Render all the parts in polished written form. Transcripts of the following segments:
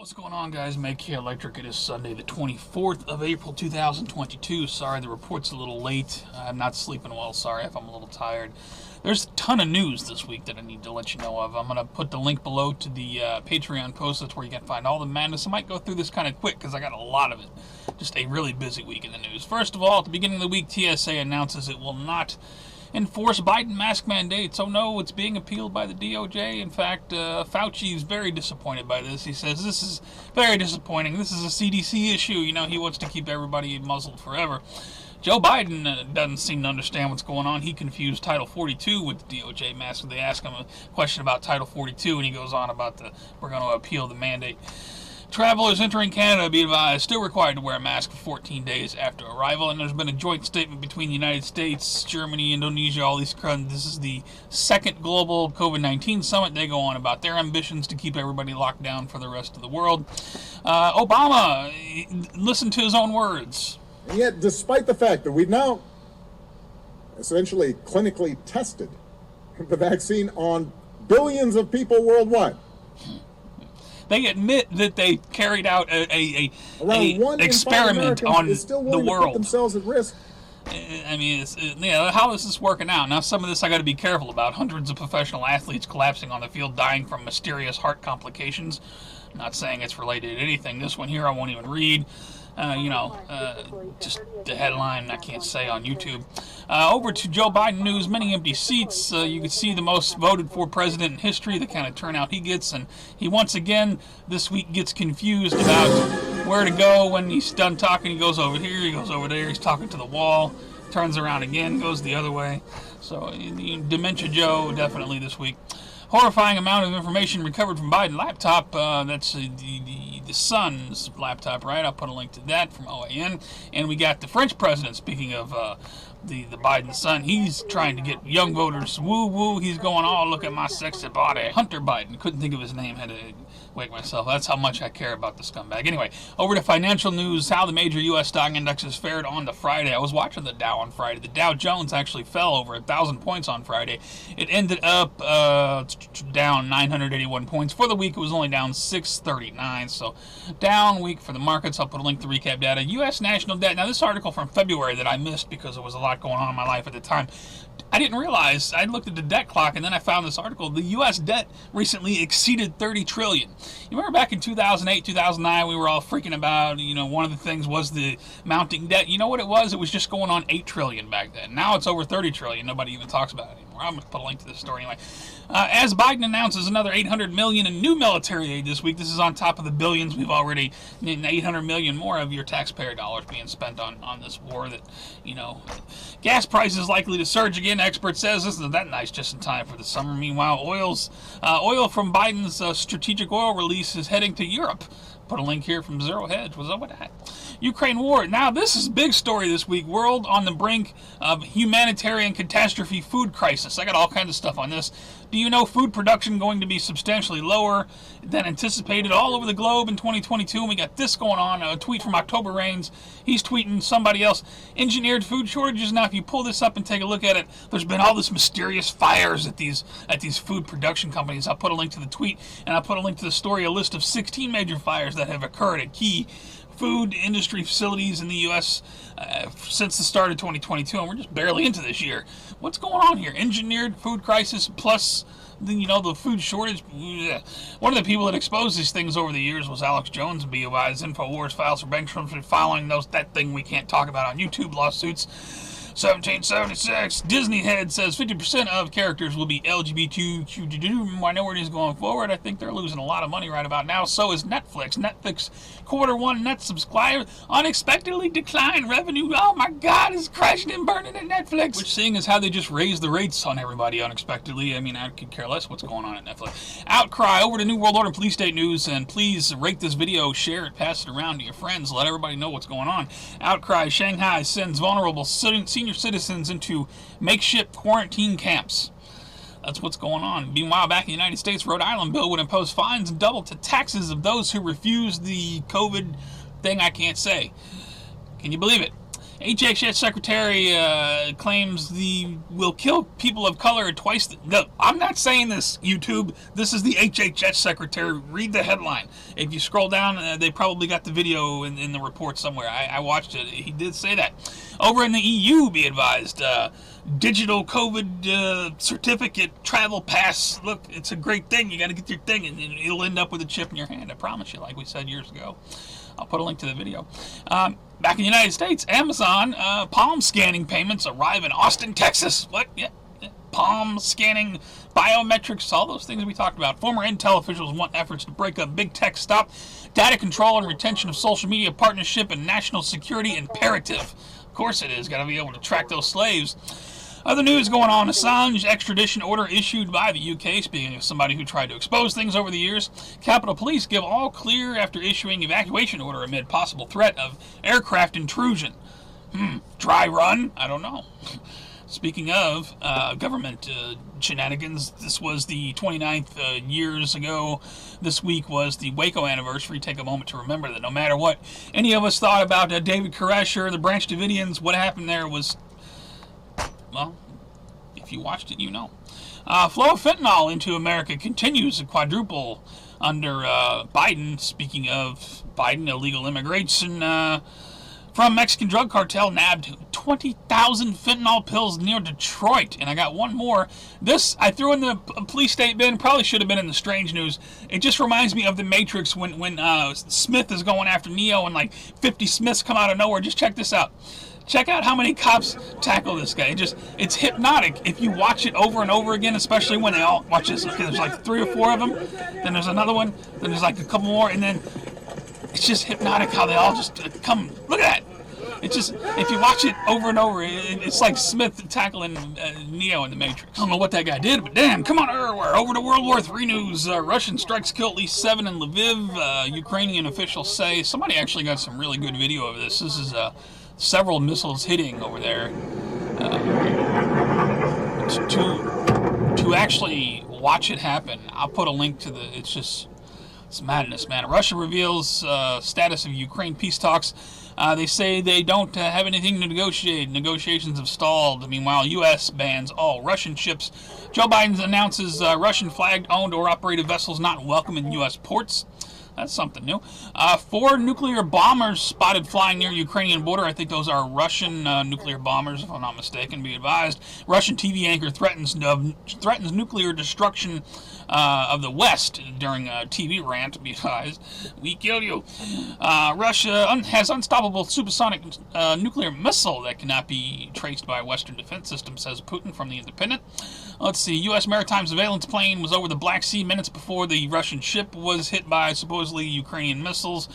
What's going on, guys? Meg here, Electric. It is Sunday, the 24th of April, 2022. Sorry, the report's a little late. I'm not sleeping well. Sorry if I'm a little tired. There's a ton of news this week that I need to let you know of. I'm going to put the link below to the Patreon post. That's where you can find all the madness. I might go through this kind of quick because I got a lot of it. Just a really busy week in the news. First of all, at the beginning of the week, TSA announces it will not enforce Biden mask mandates. Oh no, it's being appealed by the DOJ. In fact, Fauci is very disappointed by this. He says, this is very disappointing. This is a CDC issue. You know, he wants to keep everybody muzzled forever. Joe Biden doesn't seem to understand what's going on. He confused Title 42 with the DOJ mask. They ask him a question about Title 42, and he goes on about we're going to appeal the mandate. Travelers entering Canada, be advised, still required to wear a mask for 14 days after arrival. And there's been a joint statement between the United States, Germany, Indonesia, all these countries. This is the second global COVID-19 summit. They go on about their ambitions to keep everybody locked down for the rest of the world. Obama, listen to his own words. And yet, despite the fact that we've now essentially clinically tested the vaccine on billions of people worldwide, they admit that they carried out a one experiment on is still the willing to world. put themselves at risk. I mean, how is this working out? Now, some of this I got to be careful about. Hundreds of professional athletes collapsing on the field, dying from mysterious heart complications. I'm not saying it's related to anything. This one here I won't even read. Just the headline I can't say on YouTube. Over to Joe Biden news, many empty seats. You can see the most voted for president in history, the kind of turnout he gets, and he once again this week gets confused about where to go when he's done talking. He goes over here, he goes over there, he's talking to the wall, turns around again, goes the other way. So Dementia Joe definitely this week. Horrifying amount of information recovered from Biden laptop. That's the Sun's laptop, right? I'll put a link to that from OAN. And we got the French president, speaking of the Biden son. He's trying to get young voters woo-woo. He's going, oh, look at my sexy body. Hunter Biden. Couldn't think of his name. Had to wake myself. That's how much I care about the scumbag. Anyway, over to financial news. How the major U.S. stock indexes fared on the Friday. I was watching the Dow on Friday. The Dow Jones actually fell over 1,000 points on Friday. It ended up down 981 points. For the week, it was only down 639. So down week for the markets. I'll put a link to recap data. U.S. national debt. Now, this article from February that I missed because there was a lot going on in my life at the time. I didn't realize. I looked at the debt clock and then I found this article. The U.S. debt recently exceeded $30 trillion. You remember back in 2008, 2009, we were all freaking about, one of the things was the mounting debt. You know what it was? It was just going on $8 trillion back then. Now it's over $30 trillion. Nobody even talks about it anymore. I'm going to put a link to this story anyway. As Biden announces another $800 million in new military aid this week, this is on top of the billions we've already, $800 million more of your taxpayer dollars being spent on this war that, gas prices likely to surge again. Expert says this isn't that nice just in time for the summer. Meanwhile, oil from Biden's strategic oil release is heading to Europe. Put a link here from Zero Hedge. What's up with that? Ukraine war. Now, this is a big story this week. World on the brink of humanitarian catastrophe, food crisis. I got all kinds of stuff on this. Do you know food production going to be substantially lower than anticipated all over the globe in 2022? And we got this going on. A tweet from October Rains. He's tweeting somebody else. Engineered food shortages. Now, if you pull this up and take a look at it, there's been all this mysterious fires at these food production companies. I'll put a link to the tweet, and I'll put a link to the story, a list of 16 major fires that have occurred at key food industry facilities in the U.S. Since the start of 2022, and we're just barely into this year. What's going on here? Engineered food crisis plus the food shortage. One of the people that exposed these things over the years was Alex Jones, BOI's InfoWars files for bankruptcy, following that thing we can't talk about on YouTube lawsuits. 1776. Disney head says 50% of characters will be LGBTQ minorities going forward. I think they're losing a lot of money right about now. So is Netflix. Netflix Q1 net subscribers unexpectedly declined revenue. Oh my God, it's crashing and burning at Netflix. Which, seeing as how they just raised the rates on everybody unexpectedly, I mean, I could care less what's going on at Netflix. Outcry. Over to New World Order Police State News, and please rate this video, share it, pass it around to your friends, let everybody know what's going on. Outcry. Shanghai sends vulnerable senior citizens into makeshift quarantine camps. That's what's going on. Meanwhile, back in the United States, Rhode Island bill would impose fines and double to taxes of those who refuse the COVID thing I can't say. Can you believe it? HHS secretary claims will kill people of color twice. No, I'm not saying this, YouTube. This is the HHS secretary. Read the headline. If you scroll down, they probably got the video in the report somewhere. I watched it. He did say that. Over in the EU, be advised, digital COVID certificate, travel pass. Look, it's a great thing. You got to get your thing, and it'll end up with a chip in your hand. I promise you, like we said years ago. I'll put a link to the video. Back in the United States, Amazon palm scanning payments arrive in Austin, Texas. What? Yeah. Palm scanning, biometrics, all those things we talked about. Former Intel officials want efforts to break up big tech stop data control and retention of social media partnership and national security imperative. Of course it is. Got to be able to track those slaves. Other news going on, Assange extradition order issued by the UK, speaking of somebody who tried to expose things over the years. Capitol Police give all clear after issuing evacuation order amid possible threat of aircraft intrusion. Dry run? I don't know. Speaking of government shenanigans, this was the 29th years ago. This week was the Waco anniversary. Take a moment to remember that no matter what any of us thought about David Koresh or the Branch Davidians, what happened there was... well, if you watched it, you know. Flow of fentanyl into America continues to quadruple under Biden. Speaking of Biden, illegal immigration from Mexican drug cartel nabbed 20,000 fentanyl pills near Detroit. And I got one more. This I threw in the police state bin. Probably should have been in the strange news. It just reminds me of the Matrix when Smith is going after Neo and like 50 Smiths come out of nowhere. Just check this out. Check out how many cops tackle this guy. It's hypnotic if you watch it over and over again, especially when they all watch this. Okay, there's like 3 or 4 of them, then there's another one, then there's like a couple more, and then it's just hypnotic how they all just come. Look at that. It's just, if you watch it over and over, it's like Smith tackling Neo in the Matrix. I don't know what that guy did, but damn, come on, we're over to World War III news. Russian strikes kill at least 7 in Lviv. Ukrainian officials say. Somebody actually got some really good video of this. This is several missiles hitting over there. To actually watch it happen, I'll put a link to it's madness, man. Russia reveals status of Ukraine peace talks. They say they don't have anything to negotiate. Negotiations have stalled. Meanwhile, U.S. bans all Russian ships. Joe Biden announces Russian flagged, owned, or operated vessels not welcome in U.S. ports. That's something new. 4 nuclear bombers spotted flying near Ukrainian border. I think those are Russian nuclear bombers, if I'm not mistaken. Be advised. Russian TV anchor threatens nuclear destruction of the West during a TV rant. Be advised. We kill you. Russia has unstoppable supersonic nuclear missile that cannot be traced by Western defense systems, says Putin from The Independent. Let's see. U.S. maritime surveillance plane was over the Black Sea minutes before the Russian ship was hit by supposedly Ukrainian missiles.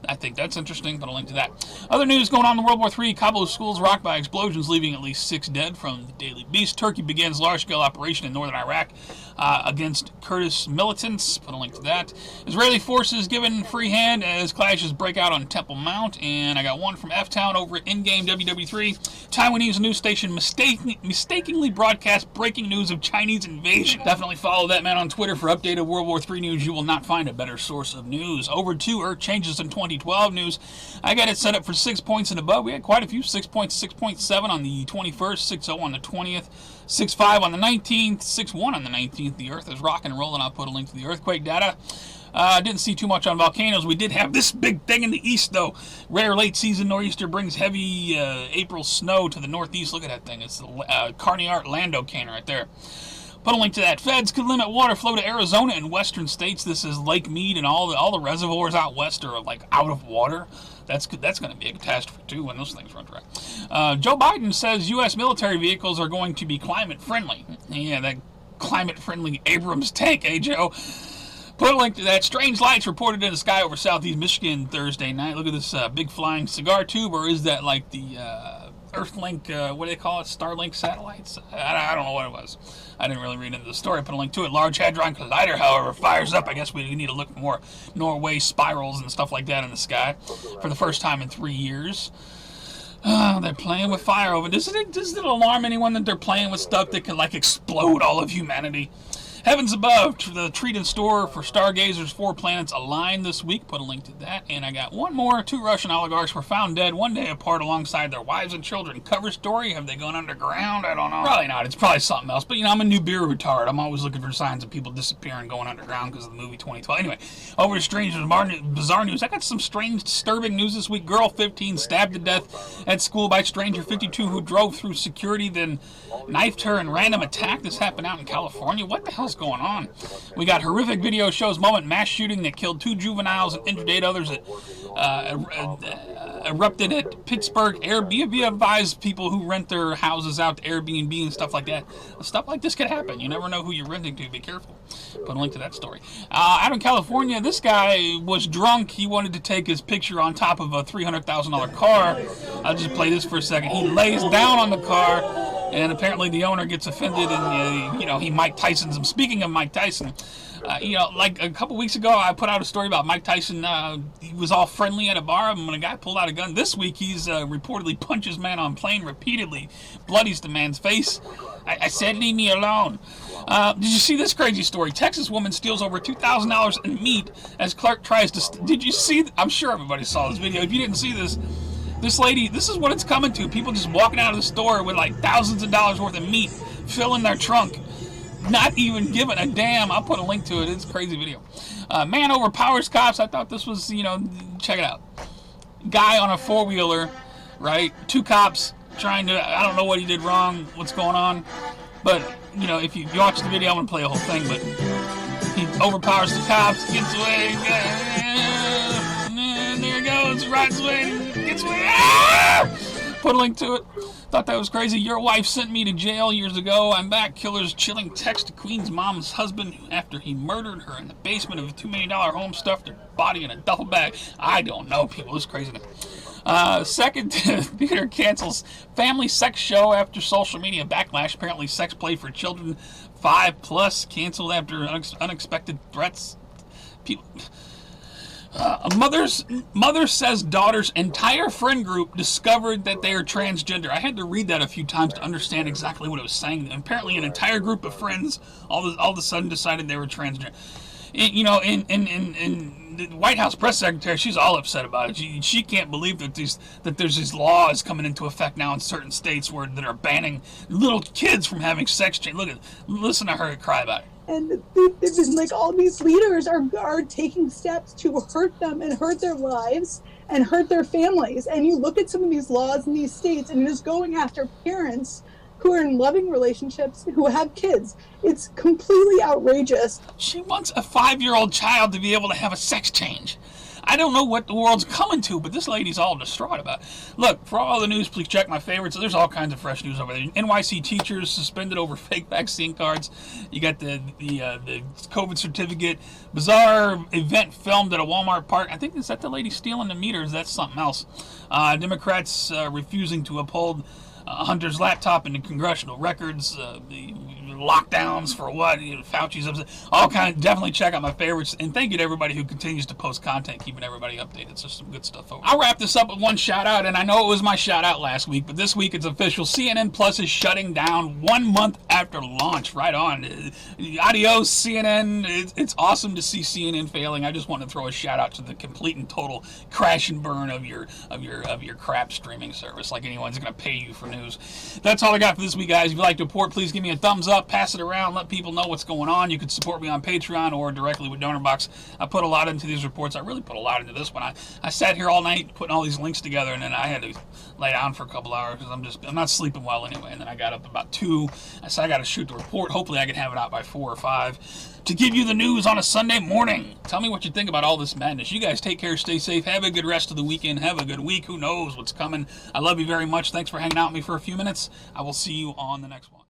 I think that's interesting. Put a link to that. Other news going on in World War III. Kabul schools rocked by explosions, leaving at least 6 dead from the Daily Beast. Turkey begins large-scale operation in northern Iraq against Kurdish militants. Put a link to that. Israeli forces given free hand as clashes break out on Temple Mount. And I got one from F-Town over at In-Game WW3. Taiwanese news station mistakenly broadcast breaking news of Chinese invasion. Definitely follow that man on Twitter for updated World War III news. You will not find a better source of news. Over to Earth changes in 2012 news. I got it set up for 6 points and above. We had quite a few. 6 points, 6.7 on the 21st, 6.0 on the 20th, 6.5 on the 19th, 6.1 on the 19th. The Earth is rocking and rolling. I'll put a link to the earthquake data. Didn't see too much on volcanoes. We did have this big thing in the east, though. Rare late season nor'easter brings heavy April snow to the northeast. Look at that thing. It's the Carniart Lando cane right there. Put a link to that. Feds could limit water flow to Arizona and western states. This is Lake Mead, and all the reservoirs out west are like out of water. That's going to be a catastrophe too when those things run dry. Joe Biden says U.S. military vehicles are going to be climate friendly. Yeah, that climate friendly Abrams tank, Joe? Put a link to that. Strange lights reported in the sky over southeast Michigan Thursday night. Look at this big flying cigar tube, or is that like the Earthlink, what do they call it? Starlink satellites? I don't know what it was. I didn't really read into the story. Put a link to it. Large Hadron Collider, however, fires up. I guess we need to look for more Norway spirals and stuff like that in the sky for the first time in 3 years. They're playing with fire over. Does it alarm anyone that they're playing with stuff that can like explode all of humanity? Heavens above, the treat in store for stargazers, 4 planets align this week. Put a link to that. And I got one more. 2 Russian oligarchs were found dead one day apart alongside their wives and children. Cover story. Have they gone underground? I don't know. Probably not. It's probably something else. But, you know, I'm a new beer retard. I'm always looking for signs of people disappearing, going underground because of the movie 2012. Anyway, over to strange and bizarre news. I got some strange, disturbing news this week. Girl 15 stabbed to death at school by stranger 52 who drove through security, then knifed her in random attack. This happened out in California. What the hell's going on? We got horrific video shows moment mass shooting that killed 2 juveniles and injured 8 others that erupted at Pittsburgh. Airbnb advised people who rent their houses out to Airbnb and stuff like that. Stuff like this could happen. You never know who you're renting to. Be careful. Put a link to that story. Out in California, this guy was drunk. He wanted to take his picture on top of a $300,000 car. I'll just play this for a second. He lays down on the car, and apparently the owner gets offended, and, you know, he Mike Tyson's him. Speaking of Mike Tyson, you know, like a couple weeks ago, I put out a story about Mike Tyson. He was all friendly at a bar, and when a guy pulled out a gun. This week, he's reportedly punches man on plane repeatedly, bloodies the man's face. I said, leave me alone. Did you see this crazy story? Texas woman steals over $2,000 in meat as clerk tries to... Did you see... I'm sure everybody saw this video. If you didn't see this, this lady, this is what it's coming to. People just walking out of the store with like thousands of dollars worth of meat filling their trunk. Not even giving a damn. I'll put a link to it. It's a crazy video. Man overpowers cops. I thought this was, you know, check it out. Guy on a 4-wheeler, right? 2 cops trying to... I don't know what he did wrong. What's going on? But, you know, if you watch the video, I'm going to play the whole thing, but he overpowers the cops, gets away, and there he goes, rides away, gets away. Put a link to it. Thought that was crazy. Your wife sent me to jail years ago. I'm back. Killer's chilling text to Queen's mom's husband after he murdered her in the basement of a $2 million home, stuffed her body in a duffel bag. I don't know, people. This is craziness. Second, theater cancels family sex show after social media backlash. Apparently, sex play for children 5+ canceled after unexpected threats. People... Mother says daughter's entire friend group discovered that they are transgender. I had to read that a few times to understand exactly what it was saying. And apparently, an entire group of friends all of a sudden decided they were transgender. You know, in the White House press secretary, she's all upset about it. She can't believe that there's these laws coming into effect now in certain states that are banning little kids from having sex change. Listen to her cry about it. And they've been like, all these leaders are taking steps to hurt them and hurt their lives and hurt their families. And you look at some of these laws in these states, and it is going after parents who are in loving relationships, who have kids. It's completely outrageous. She wants a 5-year-old child to be able to have a sex change. I don't know what the world's coming to, but this lady's all distraught about it. Look, for all the news, please check my favorites. There's all kinds of fresh news over there. NYC teachers suspended over fake vaccine cards. You got the COVID certificate. Bizarre event filmed at a Walmart park. I think, is that the lady stealing the meters? That's something else. Democrats refusing to uphold Hunter's laptop and the congressional records. The lockdowns for what? Fauci's upset. All kinds. Definitely check out my favorites. And thank you to everybody who continues to post content, keeping everybody updated. So some good stuff over. I'll wrap this up with one shout out, and I know it was my shout out last week, but this week it's official. CNN Plus is shutting down 1 month after launch. Right on. Adios, CNN. It's awesome to see CNN failing. I just want to throw a shout out to the complete and total crash and burn of your crap streaming service. Like anyone's going to pay you for news. That's all I got for this week, guys. If you'd like to report, please give me a thumbs up. Pass it around, let people know what's going on. You can support me on Patreon or directly with DonorBox. I put a lot into these reports. I really put a lot into this one. I sat here all night putting all these links together, and then I had to lay down for a couple hours because I'm not sleeping well anyway. And then I got up about 2. I said I got to shoot the report. Hopefully I can have it out by 4 or 5 to give you the news on a Sunday morning. Tell me what you think about all this madness. You guys take care, stay safe, have a good rest of the weekend, have a good week. Who knows what's coming? I love you very much. Thanks for hanging out with me for a few minutes. I will see you on the next one.